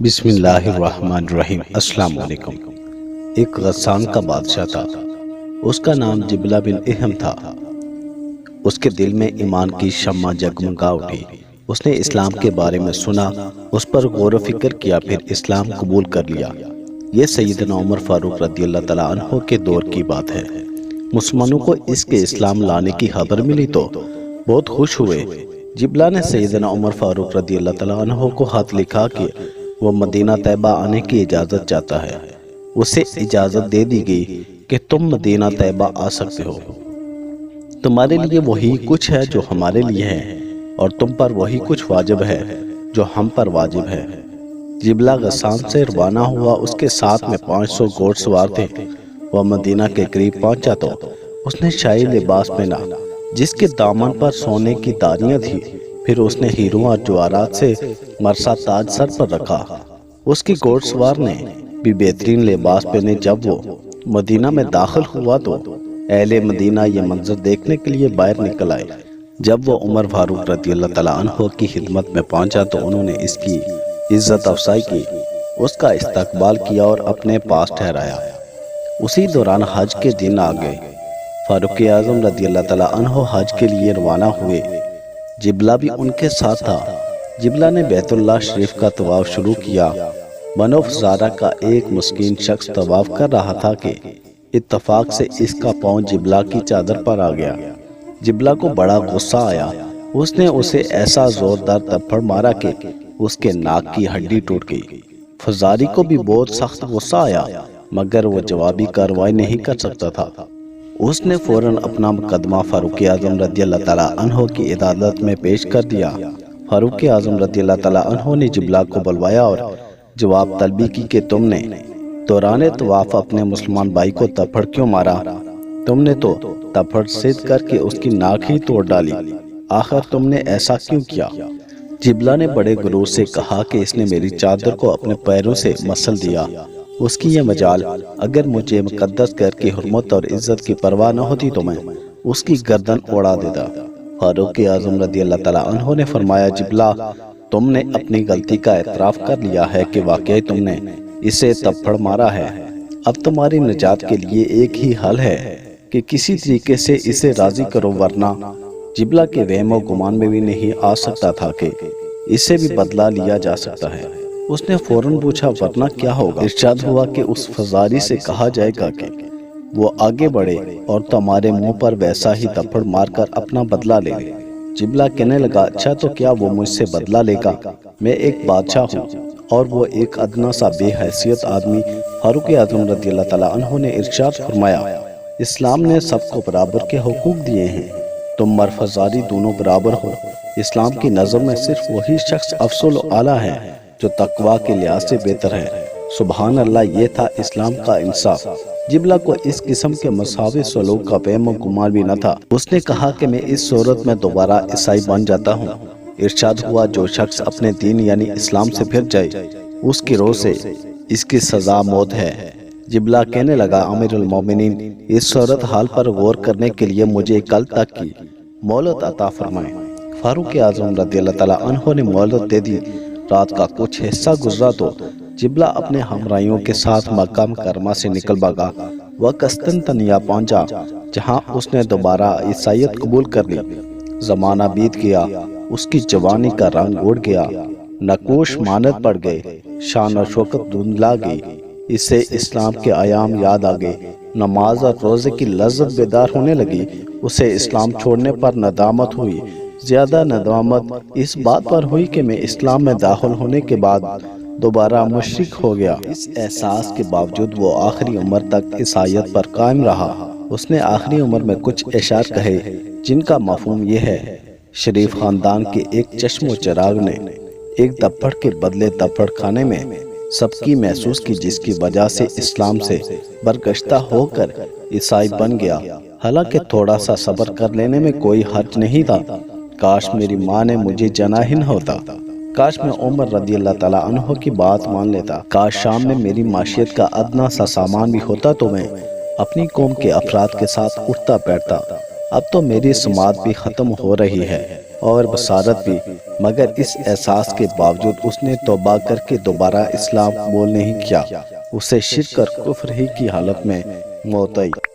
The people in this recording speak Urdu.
بسم اللہ الرحمن الرحیم۔ السلام علیکم۔ ایک غسان کا بادشاہ تھا، اس کا نام جبلہ بن احم تھا۔ اس کے دل میں ایمان کی شمع جگمگا اٹھی۔ اس نے اسلام کے بارے میں سنا، اس پر غور و فکر کیا، پھر اسلام قبول کر لیا۔ یہ سیدنا عمر فاروق رضی اللہ تعالیٰ عنہ کے دور کی بات ہے۔ مسلمانوں کو اس کے اسلام لانے کی خبر ملی تو بہت خوش ہوئے۔ جبلہ نے سیدنا عمر فاروق رضی اللہ تعالیٰ عنہ کو خط لکھا کہ وہ مدینہ طیبہ آنے کی اجازت چاہتا ہے۔ اسے اجازت دے دی گئی کہ تم مدینہ طیبہ آ سکتے ہو۔ تمہارے لیے وہی کچھ ہے جو ہمارے لیے ہے، اور تم پر وہی کچھ واجب ہے جو ہم پر واجب ہے۔ جبلہ غسان سے روانہ ہوا، اس کے ساتھ میں 500 گھوڑ سوار تھے۔ وہ مدینہ کے قریب پہنچا تو اس نے شاہی لباس پہنا، جس کے دامن پر سونے کی داریاں تھیں۔ پھر اس نے ہیروں اور جواہرات سے مرصع تاج سر پر رکھا۔ اس کی گھوڑ سوار نے بھی بہترین لباس پہنے۔ جب وہ مدینہ میں داخل ہوا تو اہل مدینہ یہ منظر دیکھنے کے لیے باہر نکل آئے۔ جب وہ عمر فاروق رضی اللہ تعالیٰ عنہ کی خدمت میں پہنچا تو انہوں نے اس کی عزت افزائی کی، اس کا استقبال کیا اور اپنے پاس ٹھہرایا۔ اسی دوران حج کے دن آ گئے۔ فاروق اعظم رضی اللہ تعالیٰ عنہ حج کے لیے روانہ ہوئے۔ جبلہ بھی ان کے ساتھ تھا۔ جبلہ نے بیت اللہ شریف کا طواف شروع کیا۔ بنو فزارہ کا ایک مسکین شخص طواف کر رہا تھا کہ اتفاق سے اس کا پاؤں جبلہ کی چادر پر آ گیا۔ جبلہ کو بڑا غصہ آیا۔ اس نے اسے ایسا زوردار تھپڑ مارا کہ اس کے ناک کی ہڈی ٹوٹ گئی۔ فزاری کو بھی بہت سخت غصہ آیا، مگر وہ جوابی کارروائی نہیں کر سکتا تھا۔ اس نے فوراً اپنا مقدمہ فاروق اعظم رضی اللہ تعالیٰ عنہ کی عدالت میں پیش کر دیا۔ فاروق اعظم رضی اللہ تعالیٰ عنہ نے جبلہ کو بلوایا اور جواب طلبی کی کہ تم نے دوران طواف اپنے مسلمان بھائی کو تھپڑ کیوں مارا؟ تم نے تو تھپڑ سیدھ کر کے اس کی ناک ہی توڑ ڈالی، آخر تم نے ایسا کیوں کیا؟ جبلہ نے بڑے غرور سے کہا کہ اس نے میری چادر کو اپنے پیروں سے مسل دیا۔ اس کی یہ مجال، اگر مجھے مقدس گھر کی حرمت اور عزت کی پرواہ نہ ہوتی تو میں اس کی گردن اڑا دیتا۔ فاروق اعظم رضی اللہ تعالیٰ عنہ نے فرمایا، جبلہ تم نے اپنی غلطی کا اعتراف کر لیا ہے کہ واقعی تم نے اسے تھپڑ مارا ہے۔ اب تمہاری نجات کے لیے ایک ہی حل ہے کہ کسی طریقے سے اسے راضی کرو، ورنہ جبلہ کے وہم و گمان میں بھی نہیں آ سکتا تھا کہ اسے بھی بدلہ لیا جا سکتا ہے۔ اس نے فوراً پوچھا، ورنہ کیا ہوگا؟ ارشاد ہوا کہ اس فزاری سے کہا جائے گا کہ وہ آگے بڑھے اور تمہارے منہ پر ویسا ہی تھپڑ مار کر اپنا بدلہ لے لے۔ جبلہ کہنے لگا، اچھا تو کیا وہ مجھ سے بدلہ لے گا؟ میں ایک بادشاہ ہوں اور وہ ایک ادنا سا بے حیثیت آدمی۔ فاروق اعظم رضی اللہ تعالیٰ عنہ نے ارشاد فرمایا، اسلام نے سب کو برابر کے حقوق دیے ہیں، تم مرد فزاری دونوں برابر ہو۔ اسلام کی نظر میں صرف وہی شخص افضل و اعلیٰ ہے جو تقوی کے لحاظ سے بہتر ہے۔ سبحان اللہ، یہ تھا اسلام کا انصاف۔ جبلہ کو اس قسم کے مساوی سلوک کا وہم و گمان بھی نہ تھا۔ اس نے کہا کہ میں اس صورت میں دوبارہ عیسائی بن جاتا ہوں۔ ارشاد ہوا، جو شخص اپنے دین یعنی اسلام سے پھر جائے، اس کی روح سے اس کی سزا موت ہے۔ جبلہ کہنے لگا، امیر المومنین، اس صورت حال پر غور کرنے کے لیے مجھے کل تک کی مہلت عطا فرمائیں۔ فاروق اعظم رضی اللہ تعالیٰ عنہ نے مہلت دے دی۔ رات کا کچھ حصہ گزرا تو جبلہ اپنے ہمراہیوں کے ساتھ مکہ مکرمہ سے نکل بھاگا۔ وہ قسطنطنیہ پہنچا، جہاں اس نے دوبارہ عیسائیت قبول کر لی۔ زمانہ بیت گیا، اس کی جوانی کا رنگ اڑ گیا، نقوش ماند پڑ گئے، شان و شوکت دھندلا گئی۔ اسے اسلام کے ایام یاد آ گئے، نماز اور روزے کی لذت بیدار ہونے لگی۔ اسے اسلام چھوڑنے پر ندامت ہوئی۔ زیادہ ندامت اس بات پر ہوئی کہ میں اسلام میں داخل ہونے کے بعد دوبارہ مشرک ہو گیا۔ اس احساس کے باوجود وہ آخری عمر تک عیسائیت پر قائم رہا۔ اس نے آخری عمر میں کچھ اشعار کہے جن کا مفہوم یہ ہے، شریف خاندان کے ایک چشم و چراغ نے ایک تھپڑ کے بدلے تھپڑ کھانے میں سب کی محسوس کی، جس کی وجہ سے اسلام سے برگشتہ ہو کر عیسائی بن گیا۔ حالانکہ تھوڑا سا صبر کر لینے میں کوئی حرج نہیں تھا۔ کاش میری ماں نے مجھے جناح ہوتا، کاش میں عمر رضی اللہ تعالیٰ عنہ کی بات مان لیتا، کاش شام میں میری معیشت کا ادنا سا سامان بھی ہوتا تو میں اپنی قوم کے افراد کے ساتھ اٹھتا بیٹھتا۔ اب تو میری سماعت بھی ختم ہو رہی ہے، اور بصارت بھی، مگر اس احساس کے باوجود اس نے توبہ کر کے دوبارہ اسلام قبول نہیں کیا۔ اسے شرک اور کفر ہی کی حالت میں موت آئی۔